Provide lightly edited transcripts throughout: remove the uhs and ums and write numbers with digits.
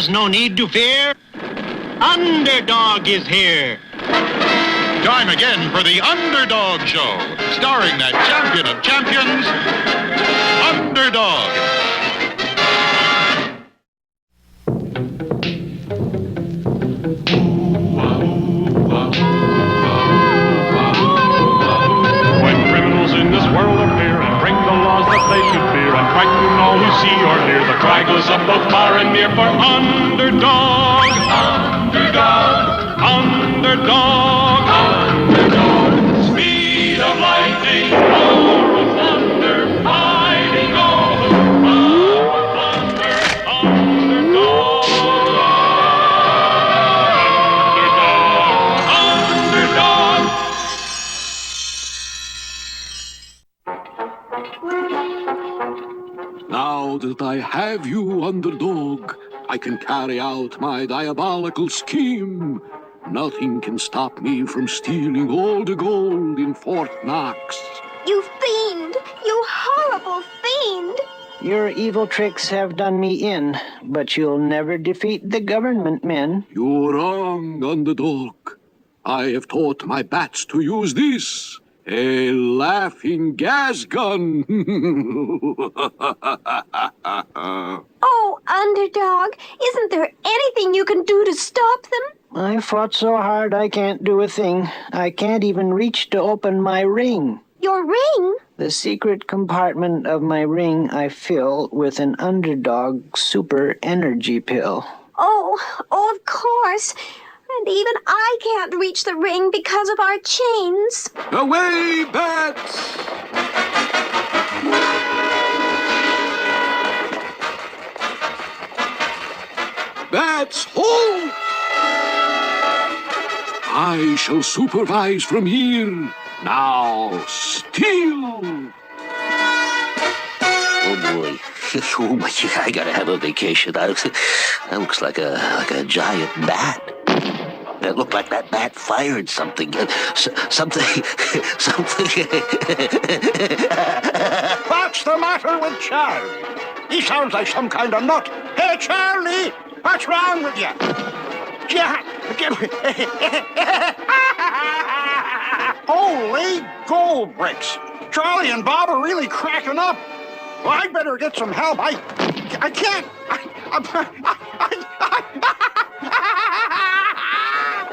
is no need to fear. Underdog is here. Time again for the Underdog Show, starring that champion of champions, Underdog. When criminals in this world appear and break the laws that they should fear and frighten all who see or hear, the cry goes up both far and near for Underdog. Underdog. Underdog. Underdog. Speed of lightning, power of thunder, fighting all who plunder. Underdog. Underdog. Now that I have you, Underdog, I can carry out my diabolical scheme. Nothing can stop me from stealing all the gold in Fort Knox. You fiend! You horrible fiend! Your evil tricks have done me in, but you'll never defeat the government men. You're wrong, Underdog. I have taught my bats to use this. A laughing gas gun. Oh, Underdog, isn't there anything you can do to stop them? I fought so hard I can't do a thing. I can't even reach to open my ring. Your ring? The secret compartment of my ring I fill with an Underdog super energy pill. Oh, of course. And even I can't reach the ring because of our chains. Away, bats! Bats, hold! I shall supervise from here. Now, steal! Oh boy! Oh my! I gotta have a vacation. That looks like a giant bat. It looked like that bat fired something. Something. What's the matter with Charlie? He sounds like some kind of nut. Hey, Charlie! What's wrong with you? Holy gold bricks! Charlie and Bob are really cracking up. Well, I better get some help. I can't.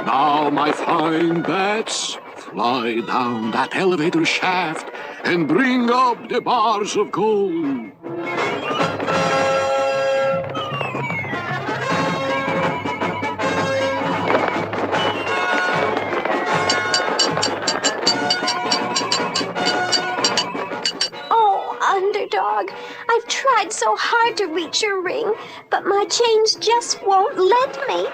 Now, my fine bats, fly down that elevator shaft and bring up the bars of gold. Oh, Underdog, I've tried so hard to reach your ring, but my chains just won't let me.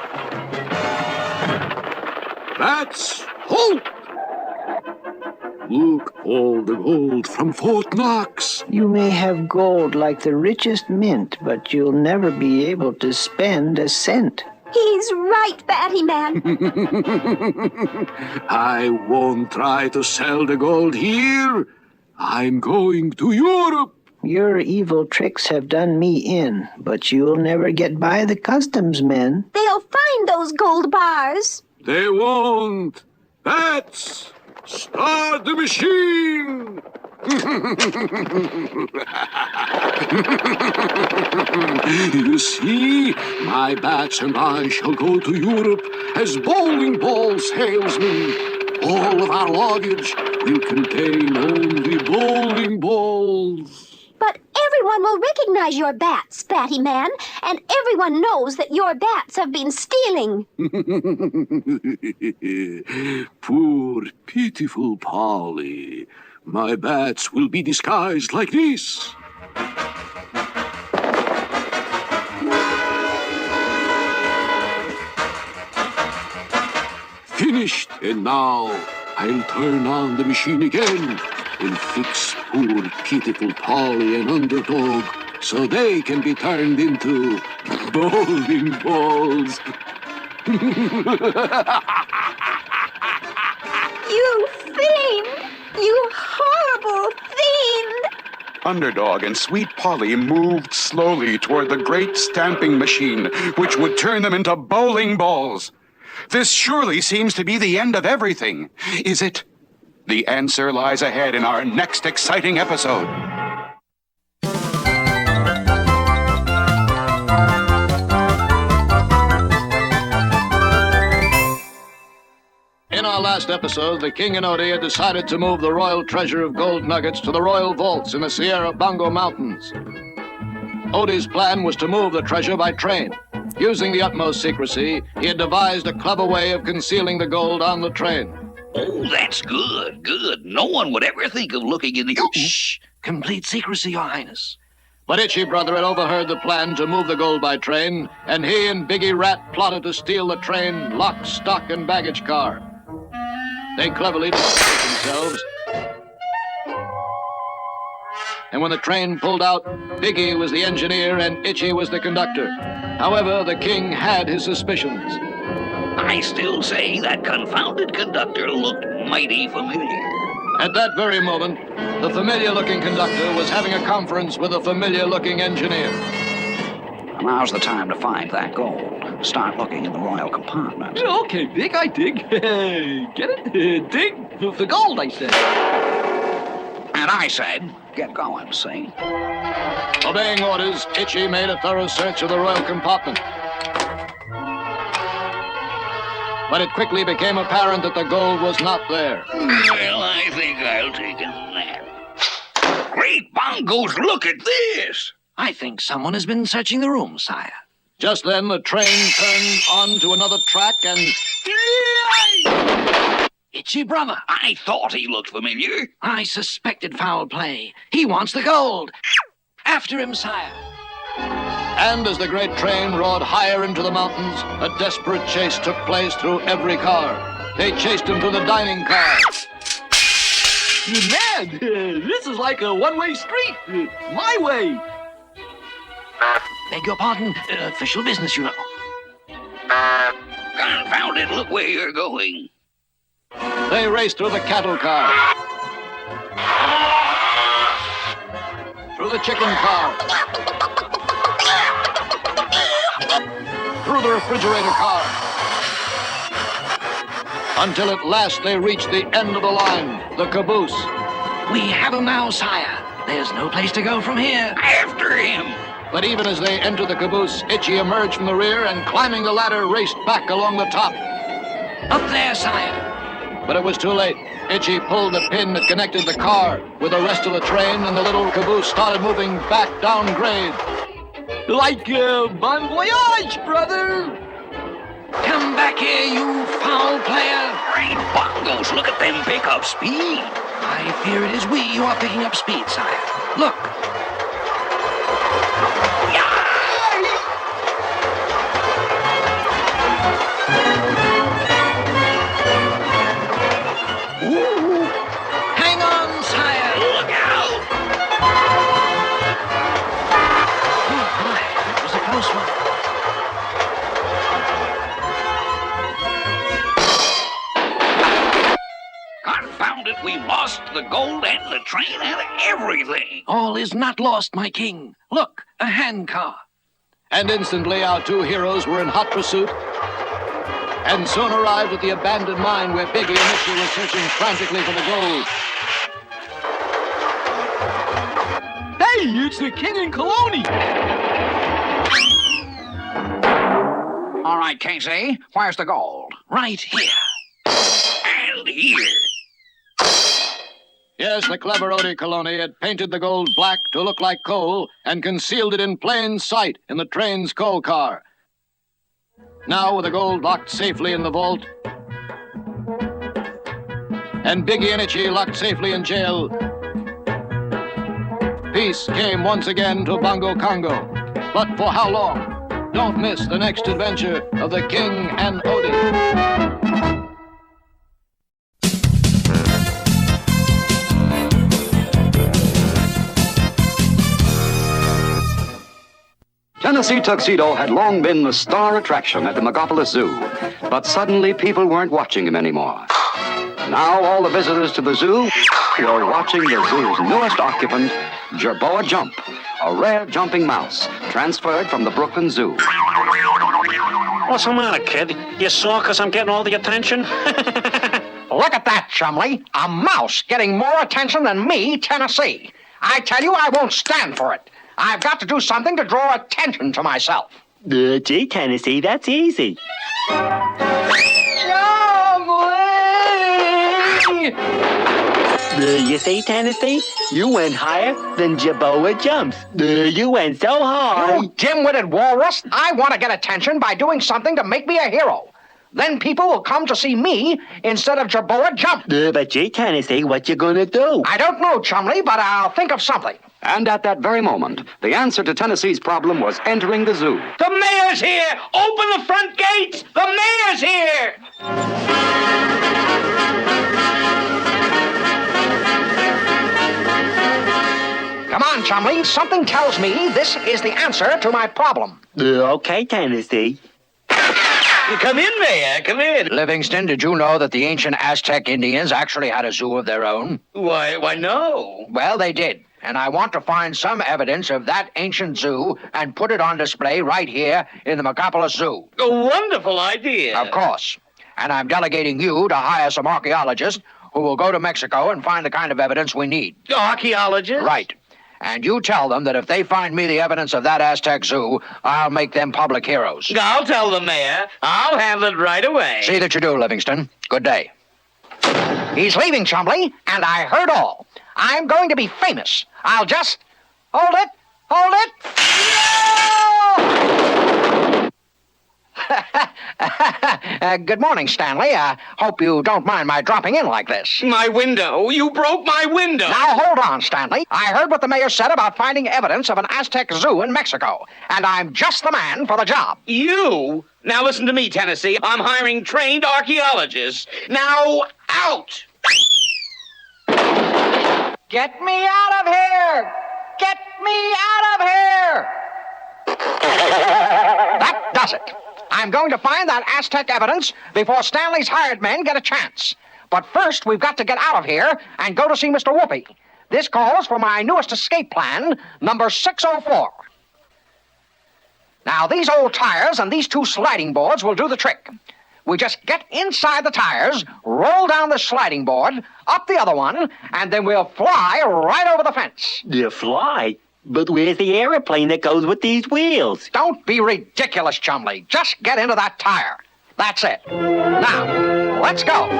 Bats, hold! Look, all the gold from Fort Knox. You may have gold like the richest mint, but you'll never be able to spend a cent. He's right, Batty-Man. I won't try to sell the gold here. I'm going to Europe. Your evil tricks have done me in, but you'll never get by the customs men. They'll find those gold bars. They won't. Bats, start the machine. You see, my bats and I shall go to Europe as bowling ball salesmen. All of our luggage will contain only bowling balls. But everyone will recognize your bats, Batty-Man, and everyone knows that your bats have been stealing. Poor, pitiful Polly. My bats will be disguised like this. Finished, and now I'll turn on the machine again and fix poor, pitiful Polly and Underdog so they can be turned into bowling balls. You fiend! You horrible fiend! Underdog and Sweet Polly moved slowly toward the great stamping machine, which would turn them into bowling balls. This surely seems to be the end of everything. Is it? The answer lies ahead in our next exciting episode. In our last episode, the King and Odie had decided to move the royal treasure of gold nuggets to the royal vaults in the Sierra Bongo Mountains. Odie's plan was to move the treasure by train. Using the utmost secrecy, he had devised a clever way of concealing the gold on the train. Oh, that's good, good. No one would ever think of looking in the... Shh! Complete secrecy, Your Highness. But Itchy Brother had overheard the plan to move the gold by train, and he and Biggie Rat plotted to steal the train, lock, stock, and baggage car. They cleverly disguised themselves. And when the train pulled out, Biggie was the engineer and Itchy was the conductor. However, the king had his suspicions. I still say that confounded conductor looked mighty familiar. At that very moment, the familiar-looking conductor was having a conference with a familiar-looking engineer. Now's the time to find that gold. Start looking in the royal compartment. Okay, Big, I dig. Get it? Dig for gold, I said. And I said, get going, see? Obeying orders, Itchy made a thorough search of the royal compartment. But it quickly became apparent that the gold was not there. Well, I think I'll take a nap. Great bongos, look at this! I think someone has been searching the room, sire. Just then, the train turned onto another track and... Itchy Brother. I thought he looked familiar. I suspected foul play. He wants the gold. After him, sire. And as the great train roared higher into the mountains, a desperate chase took place through every car. They chased him to the dining car. Man, this is like a one-way street. My way. Beg your pardon, official business, you know. Confound it, look where you're going. They raced through the cattle car, through the chicken car, through the refrigerator car, until at last they reached the end of the line, the caboose. We have him now, sire. There's no place to go from here. After him. But even as they entered the caboose, Itchy emerged from the rear and, climbing the ladder, raced back along the top. Up there, sire. But it was too late. Itchy pulled the pin that connected the car with the rest of the train, and the little caboose started moving back down grade. Like bon voyage, brother. Come back here, you foul player. Great bongos, look at them pick up speed. I fear it is we who are picking up speed, sire. Look. Hang on, sire. Look out. Oh, my. That was a close one. Confound it, we lost the gold and the train and everything. All is not lost, my king. Look, a handcar. And instantly our two heroes were in hot pursuit and soon arrived at the abandoned mine where Biggie and Itchy were searching frantically for the gold. Hey, it's the king and Colony. All right, Casey, where's the gold? Right here. And here. Yes, the clever Odie Colony had painted the gold black to look like coal and concealed it in plain sight in the train's coal car. Now, with the gold locked safely in the vault, and Biggie and Itchy locked safely in jail, peace came once again to Bongo Congo. But for how long? Don't miss the next adventure of the King and Odie. Tennessee Tuxedo had long been the star attraction at the Megapolis Zoo, but suddenly people weren't watching him anymore. Now all the visitors to the zoo were watching the zoo's newest occupant, Jerboa Jump, a rare jumping mouse transferred from the Brooklyn Zoo. What's the matter, kid? You sore because I'm getting all the attention? Look at that, Chumley. A mouse getting more attention than me, Tennessee. I tell you, I won't stand for it. I've got to do something to draw attention to myself. Gee, Tennessee, that's easy. You see, Tennessee? You went higher than Jerboa Jumps. You went so high. You dim-witted walrus. I want to get attention by doing something to make me a hero. Then people will come to see me instead of Jerboa Jump. But gee, Tennessee, what you gonna do? I don't know, Chumley, but I'll think of something. And at that very moment, the answer to Tennessee's problem was entering the zoo. The mayor's here! Open the front gates! The mayor's here! Come on, Chumley. Something tells me this is the answer to my problem. Okay, Tennessee. Come in, Mayor. Come in. Livingston, did you know that the ancient Aztec Indians actually had a zoo of their own? Why, no. Well, they did. And I want to find some evidence of that ancient zoo and put it on display right here in the Megapolis Zoo. A wonderful idea. Of course. And I'm delegating you to hire some archaeologists who will go to Mexico and find the kind of evidence we need. Archaeologists? Right. And you tell them that if they find me the evidence of that Aztec zoo, I'll make them public heroes. I'll tell the mayor. I'll handle it right away. See that you do, Livingston. Good day. He's leaving, Chumley, and I heard all. I'm going to be famous. I'll just... Hold it! Hold it! No! Good morning, Stanley. Hope you don't mind my dropping in like this. My window. You broke my window. Now, hold on, Stanley. I heard what the mayor said about finding evidence of an Aztec zoo in Mexico, and I'm just the man for the job. You? Now listen to me, Tennessee. I'm hiring trained archaeologists. Now, out! Get me out of here! Get me out of here! That does it. I'm going to find that Aztec evidence before Stanley's hired men get a chance. But first, we've got to get out of here and go to see Mr. Whoopi. This calls for my newest escape plan, number 604. Now, these old tires and these two sliding boards will do the trick. We just get inside the tires, roll down the sliding board, up the other one, and then we'll fly right over the fence. You fly? But where's the airplane that goes with these wheels? Don't be ridiculous, Chumley. Just get into that tire. That's it. Now, let's go.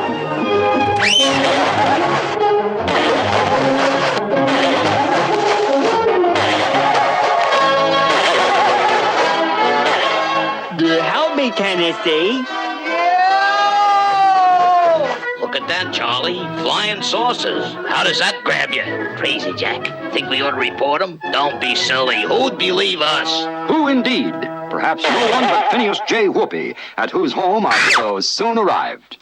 Help me, Tennessee. Look at that, Charlie. Flying saucers. How does that grab you? Crazy Jack. Think we ought to report him? Don't be silly. Who'd believe us? Who indeed? Perhaps no one but Phineas J. Whoopi, at whose home our heroes soon arrived.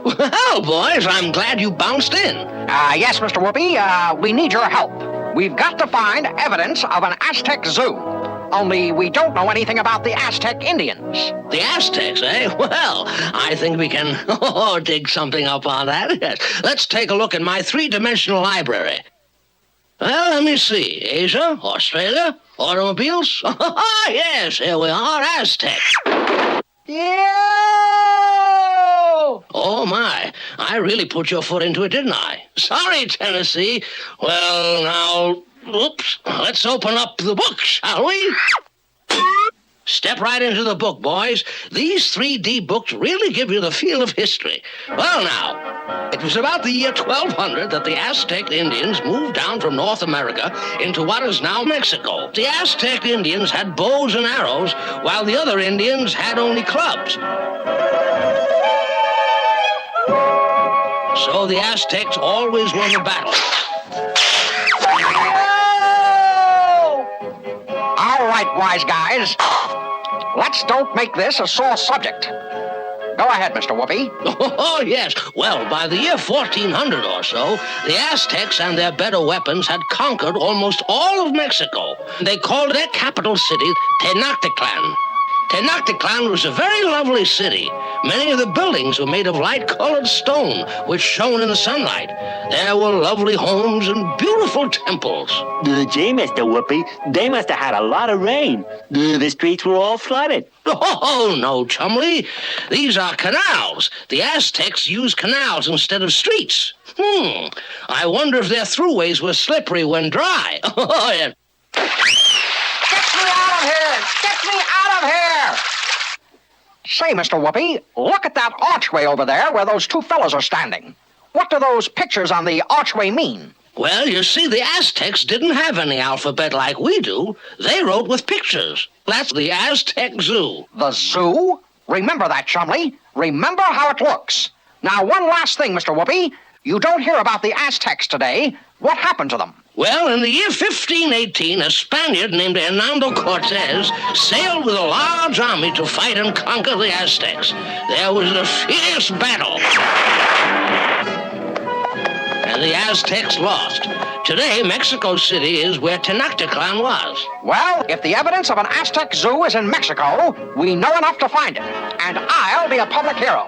Well, boys, I'm glad you bounced in. Yes, Mr. Whoopi, we need your help. We've got to find evidence of an Aztec zoo. Only we don't know anything about the Aztec Indians. The Aztecs, eh? Well, I think we can dig something up on that. Yes. Let's take a look in my three-dimensional library. Well, let me see. Asia, Australia, automobiles. Yes, here we are, Aztec. Yeah! Oh, my. I really put your foot into it, didn't I? Sorry, Tennessee. Well, now... Oops. Let's open up the book, shall we? Step right into the book, boys. These 3D books really give you the feel of history. Well, now, it was about the year 1200 that the Aztec Indians moved down from North America into what is now Mexico. The Aztec Indians had bows and arrows, while the other Indians had only clubs. So the Aztecs always won the battle. All right, wise guys. Let's don't make this a sore subject. Go ahead, Mr. Whoopi. Oh, yes. Well, by the year 1400 or so, the Aztecs and their better weapons had conquered almost all of Mexico. They called their capital city Tenochtitlan. Tenochtitlan was a very lovely city. Many of the buildings were made of light-colored stone, which shone in the sunlight. There were lovely homes and beautiful temples. Gee, Mr. Whoopi, they must have had a lot of rain. The streets were all flooded. Oh, no, Chumley. These are canals. The Aztecs used canals instead of streets. I wonder if their throughways were slippery when dry. Oh, yeah. Get me out of here! Get me out of here! Say, Mr. Whoopi, look at that archway over there where those two fellows are standing. What do those pictures on the archway mean? Well, you see, the Aztecs didn't have any alphabet like we do. They wrote with pictures. That's the Aztec Zoo. The zoo? Remember that, Chumley. Remember how it looks. Now, one last thing, Mr. Whoopi. You don't hear about the Aztecs today. What happened to them? Well, in the year 1518, a Spaniard named Hernando Cortez sailed with a large army to fight and conquer the Aztecs. There was a fierce battle, and the Aztecs lost. Today, Mexico City is where Tenochtitlan was. Well, if the evidence of an Aztec zoo is in Mexico, we know enough to find it. And I'll be a public hero.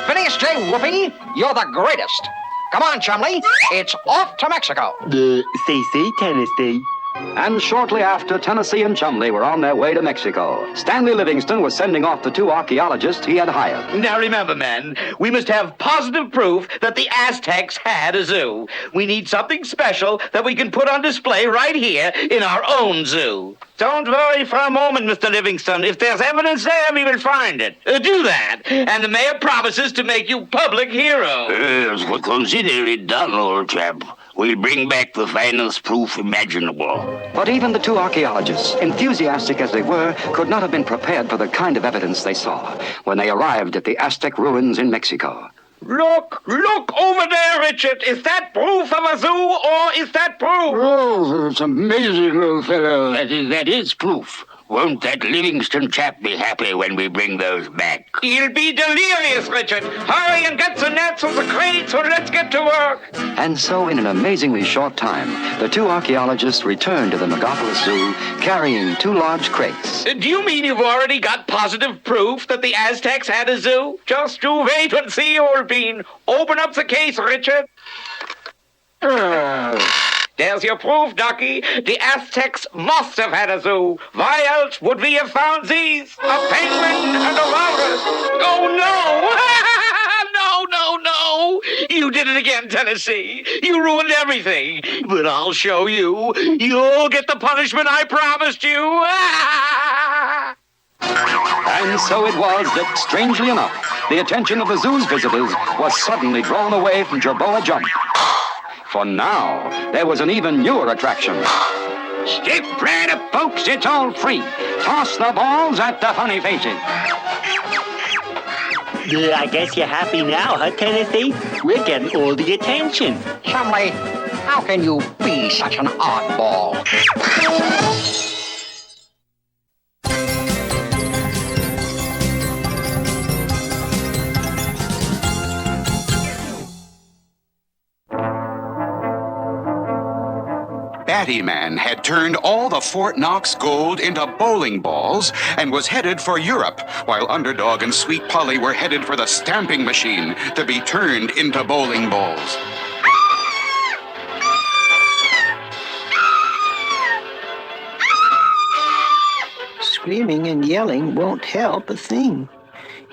Phineas J. Whoopi, you're the greatest. Come on, Chumley. It's off to Mexico. CC, Tennessee. And shortly after, Tennessee and Chumley were on their way to Mexico. Stanley Livingston was sending off the two archaeologists he had hired. Now remember, men, we must have positive proof that the Aztecs had a zoo. We need something special that we can put on display right here in our own zoo. Don't worry for a moment, Mr. Livingston. If there's evidence there, we will find it. Do that, and the mayor promises to make you public hero. Yes, well, consider it done, old chap. We'll bring back the finest proof imaginable. But even the two archaeologists, enthusiastic as they were, could not have been prepared for the kind of evidence they saw when they arrived at the Aztec ruins in Mexico. Look over there, Richard. Is that proof of a zoo, or is that proof? Oh, it's amazing, old fellow. That is proof. Won't that Livingston chap be happy when we bring those back? He'll be delirious, Richard. Hurry and get the nets or the crates, or let's get to work. And so, in an amazingly short time, the two archaeologists returned to the Megapolis Zoo carrying two large crates. Do you mean you've already got positive proof that the Aztecs had a zoo? Just you wait and see, old bean. Open up the case, Richard. There's your proof, Ducky. The Aztecs must have had a zoo. Why else would we have found these? A penguin and a walrus. Oh, no! No! You did it again, Tennessee. You ruined everything. But I'll show you. You'll get the punishment I promised you. And so it was that, strangely enough, the attention of the zoo's visitors was suddenly drawn away from Jerboa Jump. For now, there was an even newer attraction. Stick right up, folks. It's all free. Toss the balls at the funny faces. I guess you're happy now, huh, Tennessee? We're getting all the attention. Chumley, how can you be such an oddball? Batty-Man had turned all the Fort Knox gold into bowling balls and was headed for Europe, while Underdog and Sweet Polly were headed for the stamping machine to be turned into bowling balls. Screaming and yelling won't help a thing.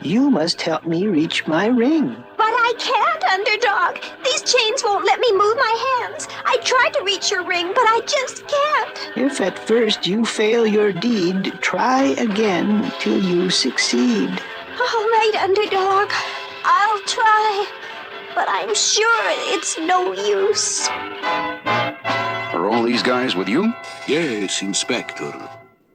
You must help me reach my ring. But I can't, Underdog. These chains won't let me move my hands. I tried to reach your ring, but I just can't. If at first you fail your deed, try again till you succeed. All right, Underdog. I'll try. But I'm sure it's no use. Are all these guys with you? Yes, Inspector.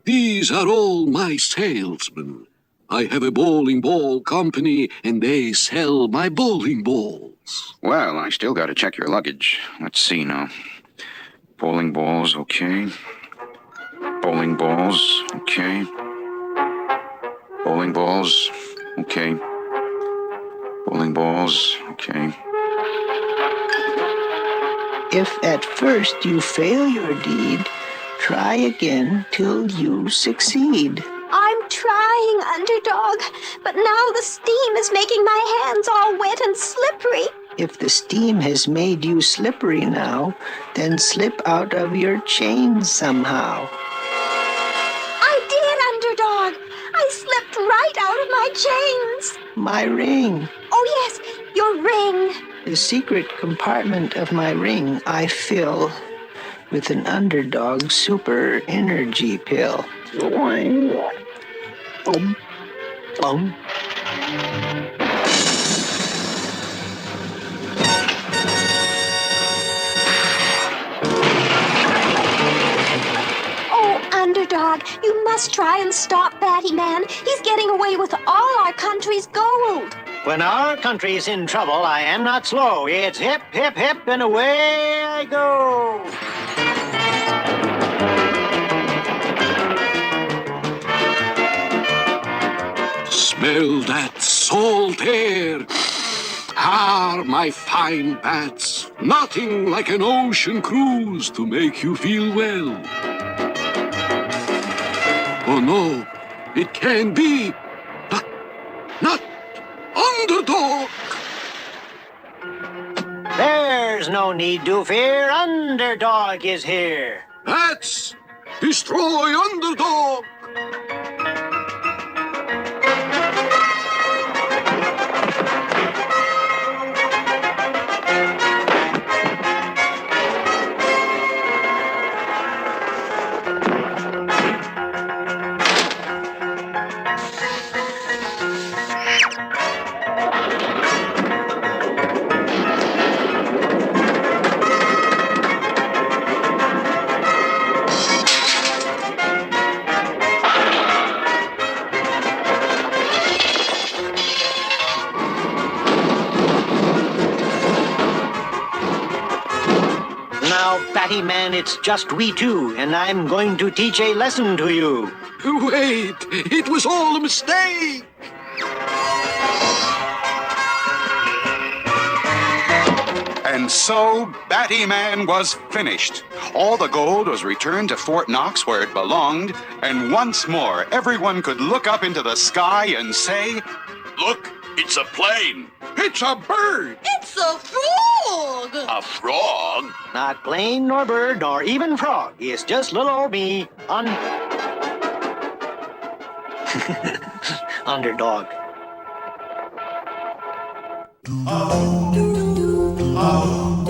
These are all my salesmen. I have a bowling ball company, and they sell my bowling balls. Well, I still got to check your luggage. Let's see now. Bowling balls, okay. Bowling balls, okay. Bowling balls, okay. Bowling balls, okay. If at first you fail your deed, try again till you succeed. I'm trying. trying, Underdog, but now the steam is making my hands all wet and slippery. If the steam has made you slippery now, then slip out of your chains somehow. I did, Underdog. I slipped right out of my chains. My ring. Oh, yes, your ring. The secret compartment of my ring I fill with an Underdog super energy pill. Oh, Underdog, you must try and stop Batty-Man. He's getting away with all our country's gold. When our country's in trouble, I am not slow. It's hip, hip, hip, and away I go. Smell that salt air. Ah, my fine bats. Nothing like an ocean cruise to make you feel well. Oh no, it can be. Not Underdog. There's no need to fear. Underdog is here. Bats, destroy Underdog. Now, Batty-Man, it's just we two, and I'm going to teach a lesson to you. Wait, it was all a mistake. And so Batty-Man was finished. All the gold was returned to Fort Knox where it belonged, and once more everyone could look up into the sky and say, Look, it's a plane. "It's a bird." It's a frog! A frog? Not plane, nor bird, nor even frog. It's just little old me. Underdog. Oh.